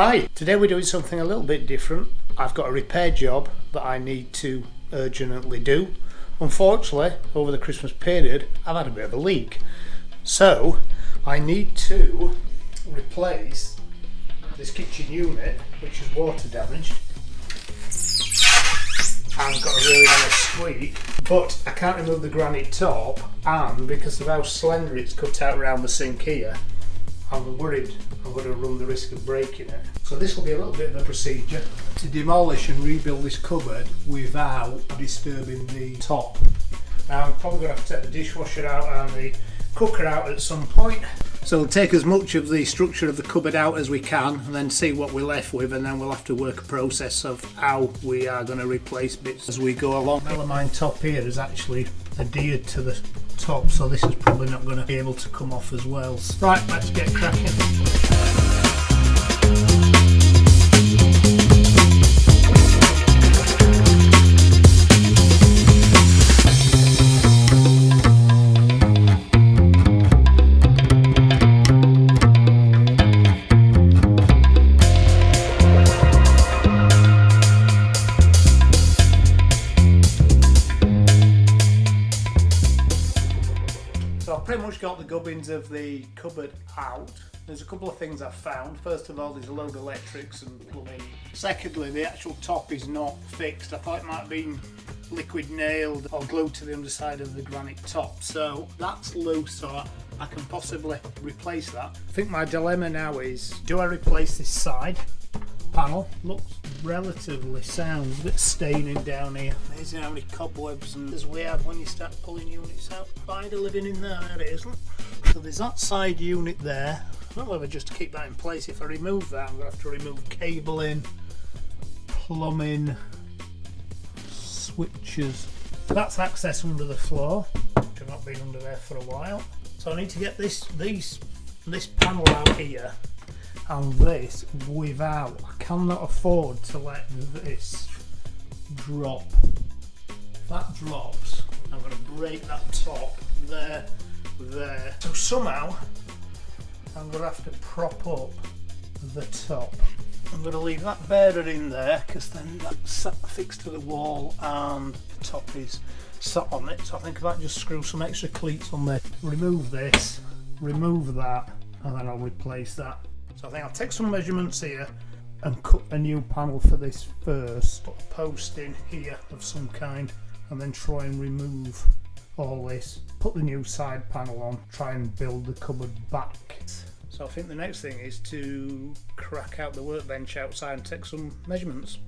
Hi, today we're doing something a little bit different. I've got a repair job that I need to urgently do. Unfortunately, over the Christmas period, I've had a bit of a leak. So, I need to replace this kitchen unit, which is water damaged. And got a really nice squeak, but I can't remove the granite top, and because of how slender it's cut out around the sink here, I'm worried I'm going to run the risk of breaking it. So this will be a little bit of a procedure to demolish and rebuild this cupboard without disturbing the top. Now I'm probably going to have to take the dishwasher out and the cooker out at some point. So we'll take as much of the structure of the cupboard out as we can and then see what we're left with, and then we'll have to work a process of how we are going to replace bits as we go along. The melamine top here is actually adhered to the top, so this is probably not going to be able to come off as well. Right, let's get cracking. So I've pretty much got the gubbins of the cupboard out. There's a couple of things I've found. First of all, there's a load of electrics and plumbing. Secondly, the actual top is not fixed. I thought it might have been liquid nailed or glued to the underside of the granite top. So that's loose, so I can possibly replace that. I think my dilemma now is, do I replace this side panel? Looks relatively sound, a bit staining down here. Amazing how many cobwebs and as we have when you start pulling units out. Spider living in there, there it is. Look. So there's that side unit there. I don't know whether just to keep that in place. If I remove that, I'm going to have to remove cabling, plumbing, switches. That's access under the floor, which I've not been under there for a while. So I need to get this panel out here and this without. I cannot afford to let this drop. If that drops, I'm going to break that top there. So somehow I'm going to have to prop up the top. I'm going to leave that bearer in there because then that's fixed to the wall and the top is sat on it. So I think if I just screw some extra cleats on there, remove this, remove that, and then I'll replace that. So I think I'll take some measurements here and cut a new panel for this first. Put a post in here of some kind and then try and remove all this. Put the new side panel on, try and build the cupboard back. So I think the next thing is to crack out the workbench outside and take some measurements.